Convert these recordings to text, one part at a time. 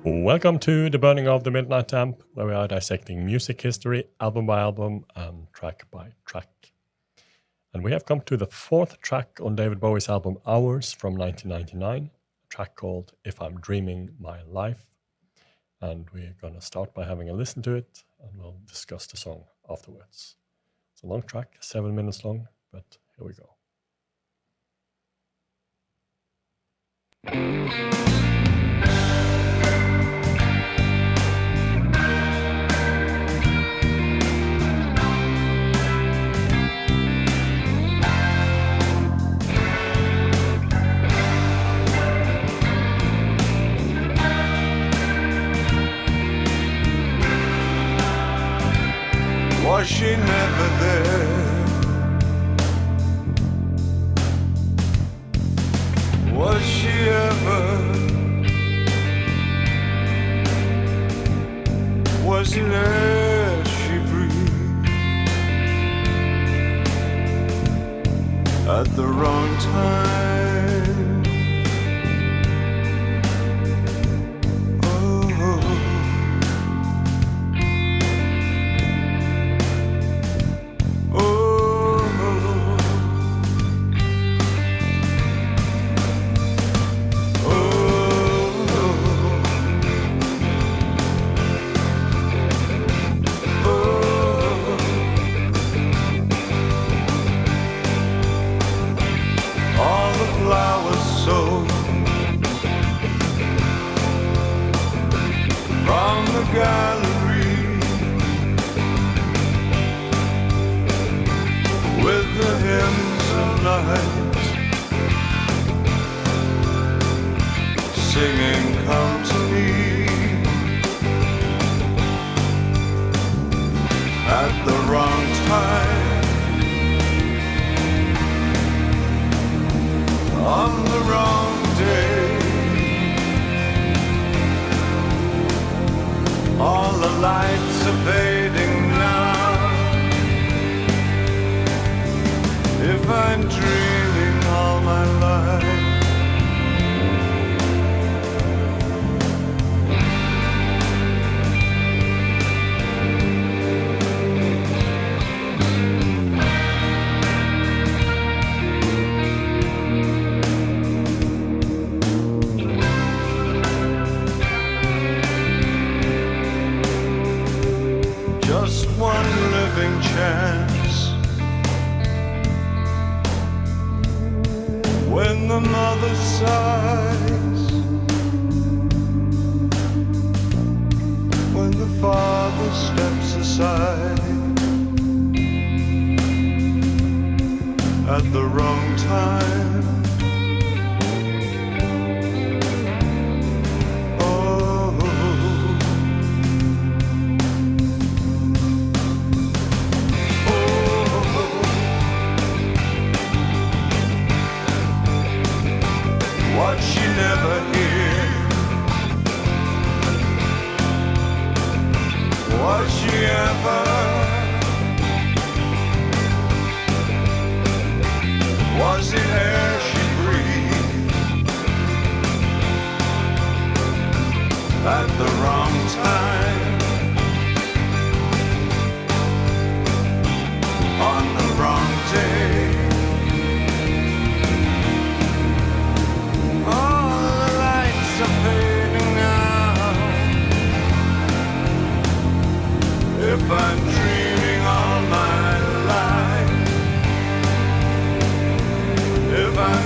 Welcome to The Burning of the Midnight Amp, where we are dissecting music history, album by album, and track by track. And we have come to the fourth track on David Bowie's album Hours from 1999, a track called If I'm Dreaming My Life. And we're going to start by having a listen to it, and we'll discuss the song afterwards. It's a long track, 7 minutes long, but here we go. Was she never there? Was she ever? Was it air she breathed at the wrong time? If I'm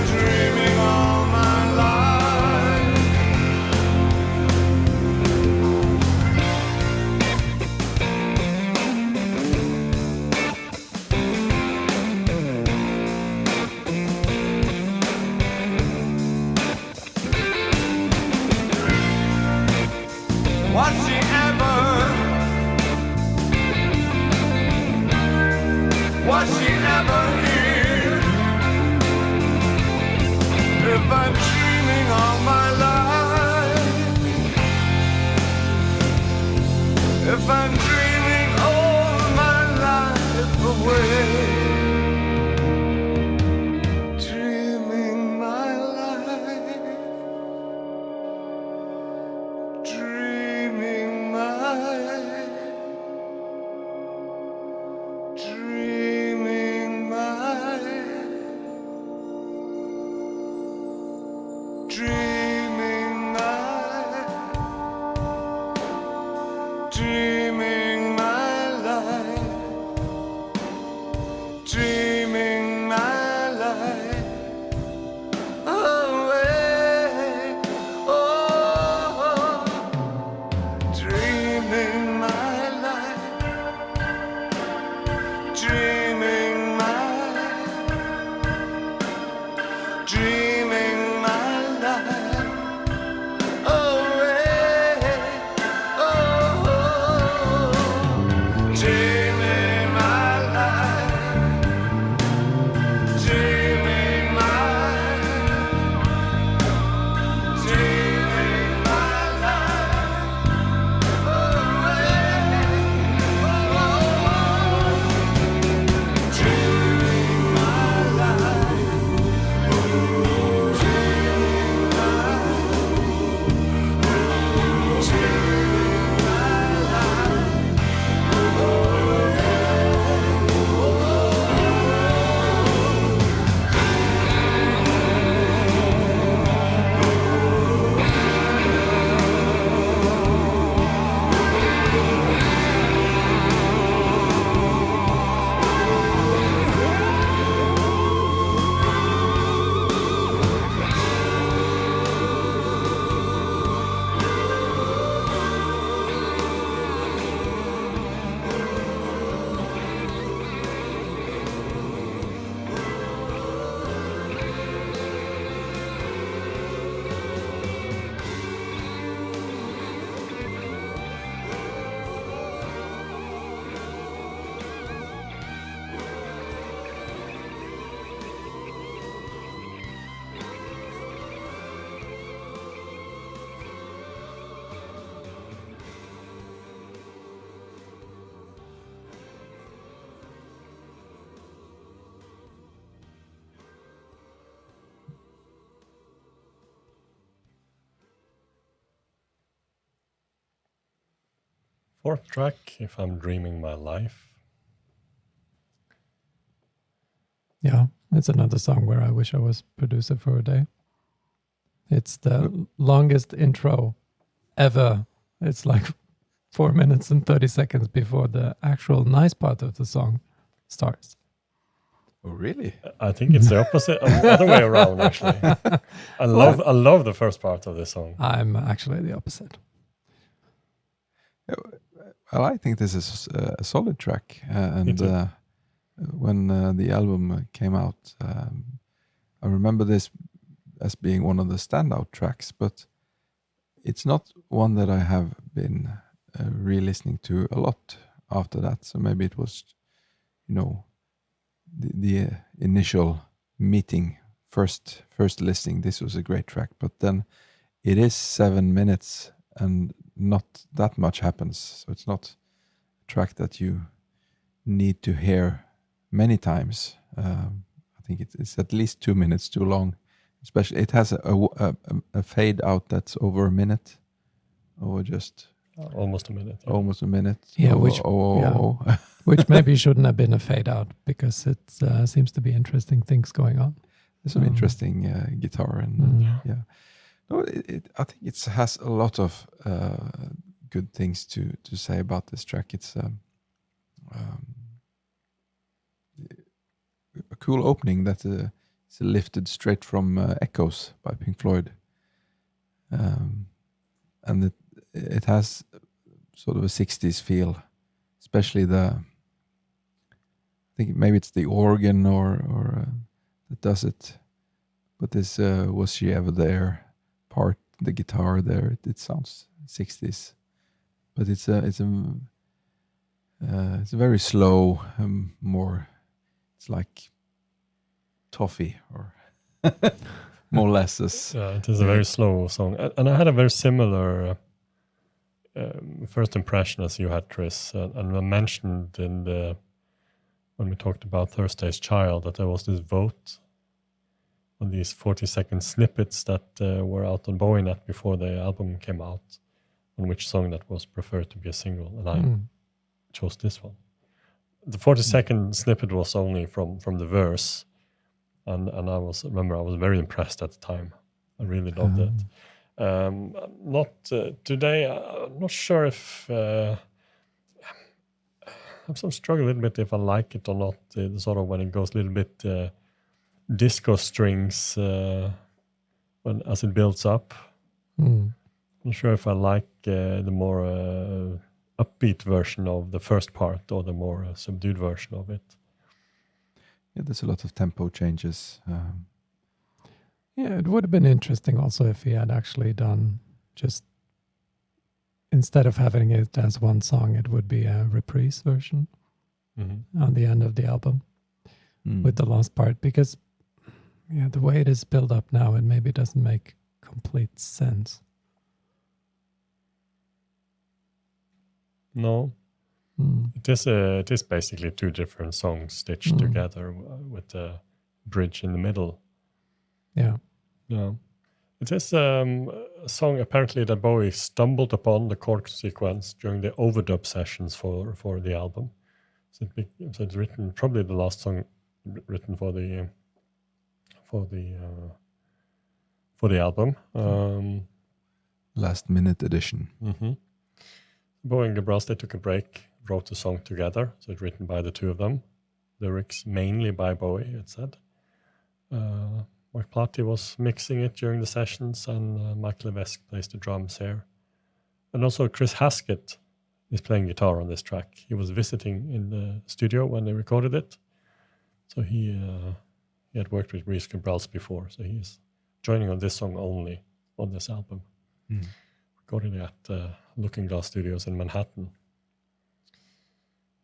Fourth track, If I'm Dreaming My Life. Yeah, it's another song where I wish I was producer for a day. It's the longest intro ever. It's like 4 minutes and 30 seconds before the actual nice part of the song starts. Oh, really? I think it's the opposite, other way around. Actually, I love the first part of this song. I'm actually the opposite. Well, I think this is a solid track, Me too. and when the album came out, I remember this as being one of the standout tracks, but it's not one that I have been re-listening to a lot after that. So maybe it was, the initial meeting, first listening. This was a great track, but then it is 7 minutes and not that much happens. So it's not a track that you need to hear many times. I think it's at least 2 minutes too long. Especially, it has a fade out that's over a minute, or just Almost a minute. Yeah. almost a minute. Yeah, Oh. Which maybe shouldn't have been a fade out because it seems to be interesting things going on. There's some interesting guitar and yeah. No, I think it has a lot of good things to say about this track. It's a cool opening that is lifted straight from Echoes by Pink Floyd, and it has sort of a 60s feel, especially I think maybe it's the organ or that does it, but this Was She Ever There part, the guitar there, it sounds 60s, but it's a very slow, more, it's like toffee or molasses. Yeah, it is a very slow song, and I had a very similar first impression as you had, Chris, and I mentioned when we talked about Thursday's Child that there was this vote on these 40-second snippets that were out on Bowie Net before the album came out, on which song that was preferred to be a single, and I chose this one. The 40-second snippet was only from the verse, and I was very impressed at the time. I really loved it. Not today. I'm not sure if I'm sort of struggling a little bit if I like it or not. Sort of when it goes a little bit disco strings as it builds up. I'm not sure if I like the more upbeat version of the first part or the more subdued version of it. Yeah, there's a lot of tempo changes. Yeah, it would have been interesting also if he had actually done just, instead of having it as one song, it would be a reprise version on the end of the album with the last part, because the way it is built up now, it maybe doesn't make complete sense. No. It is basically two different songs stitched together with the bridge in the middle. Yeah. It is a song apparently that Bowie stumbled upon the chord sequence during the overdub sessions for the album. So it's written, probably the last song written for the album. Last minute edition. Bowie and Gabrels, they took a break, wrote the song together. So it's written by the two of them. Lyrics mainly by Bowie, it said. Mark Plati was mixing it during the sessions, and Mike Levesque plays the drums here. And also Chris Haskett is playing guitar on this track. He was visiting in the studio when they recorded it. So he had worked with Reese Gabrels before, so he's joining on this song only on this album. Recorded at Looking Glass Studios in Manhattan.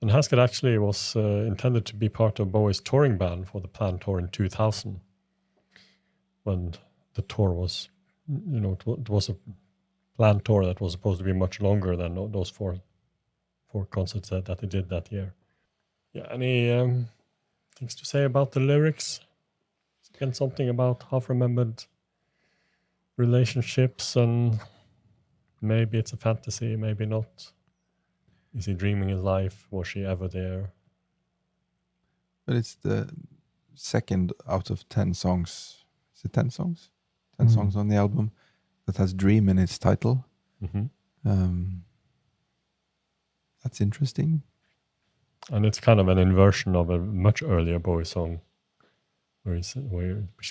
And Haskett actually was intended to be part of Bowie's touring band for the planned tour in 2000. When the tour was, it was a planned tour that was supposed to be much longer than those four concerts that they did that year. Yeah, any things to say about the lyrics? Again, something about half-remembered relationships, and maybe it's a fantasy, maybe not. Is he dreaming his life? Was she ever there? But it's the second out of 10 songs. Is it 10 songs? 10 songs on the album that has dream in its title. That's interesting. And it's kind of an inversion of a much earlier Bowie song, where it's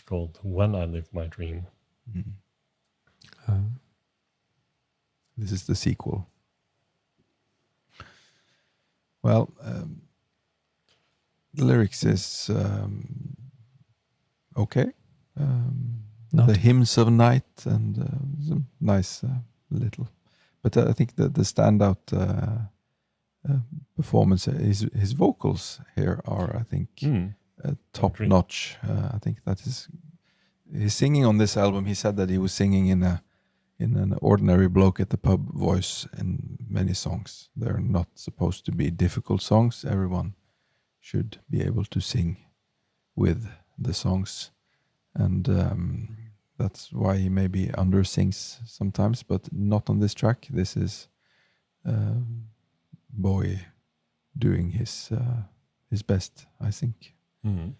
called "When I Live My Dream." This is the sequel. Well, the lyrics is okay. The hymns of night and some nice little. But I think the standout performance is his vocals here are, I think, top notch. I think that is his singing on this album. He said that he was singing in an ordinary bloke at the pub voice in many songs. They're not supposed to be difficult songs. Everyone should be able to sing with the songs, and that's why he maybe under-sings sometimes, but not on this track. This is Bowie doing his best, I think. I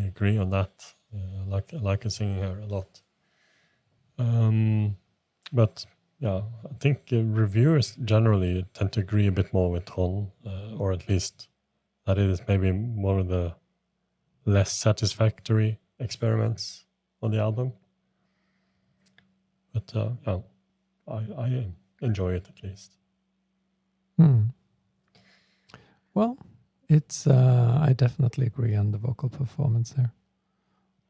agree on that. I like his singing here a lot. But yeah, I think reviewers generally tend to agree a bit more with Trond, or at least that it is maybe one of the less satisfactory experiments on the album. But yeah, I enjoy it at least. Well, it's I definitely agree on the vocal performance there,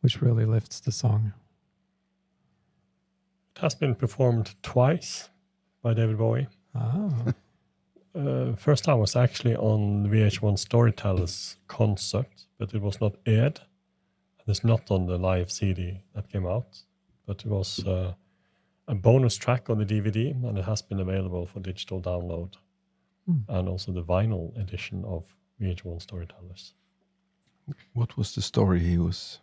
which really lifts the song. It has been performed twice by David Bowie. First time was actually on VH1 Storytellers concert, but it was not aired. It's not on the live CD that came out, but it was a bonus track on the DVD, and it has been available for digital download, and also the vinyl edition of VH1 Storytellers. What was the story he was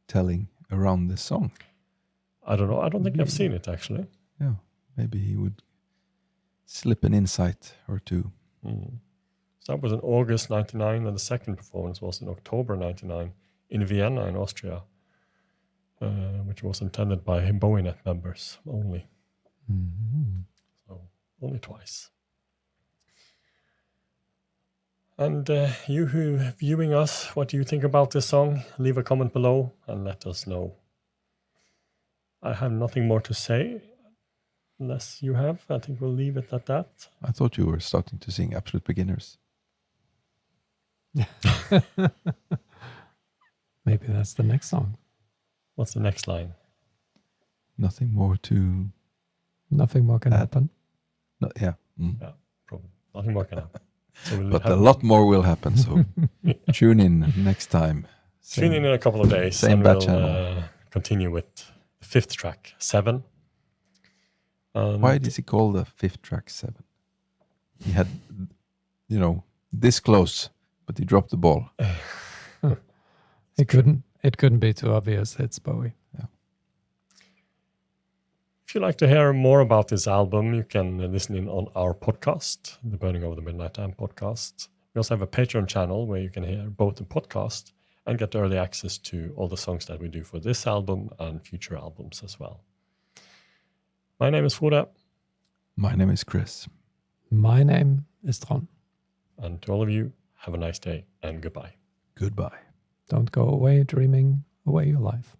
telling around this song? I don't know. I don't think I've seen it, actually. Yeah, maybe he would slip an insight or two. So that was in August 99, and the second performance was in October 99 in Vienna in Austria, which was intended by BowieNet members only. So only twice. And you who are viewing us, what do you think about this song? Leave a comment below and let us know. I have nothing more to say, unless you have. I think we'll leave it at that. I thought you were starting to sing Absolute Beginners. Maybe that's the next song. What's the next line? Nothing more to... Nothing more can happen. No, yeah. Yeah, probably. Nothing more can happen. So we'll But a lot more will happen, so tune in next time. Tune in a couple of days, same and bad we'll channel. Continue with the fifth track, 7. Why does he call the fifth track 7? He had, this close, but he dropped the ball. It couldn't be too obvious. It's Bowie. Yeah. If you'd like to hear more about this album, you can listen in on our podcast, the Burning Over the Midnight Time podcast. We also have a Patreon channel where you can hear both the podcast and get early access to all the songs that we do for this album and future albums as well. My name is Frode. My name is Chris. My name is Trond. And to all of you, have a nice day and goodbye. Goodbye. Don't go away dreaming away your life.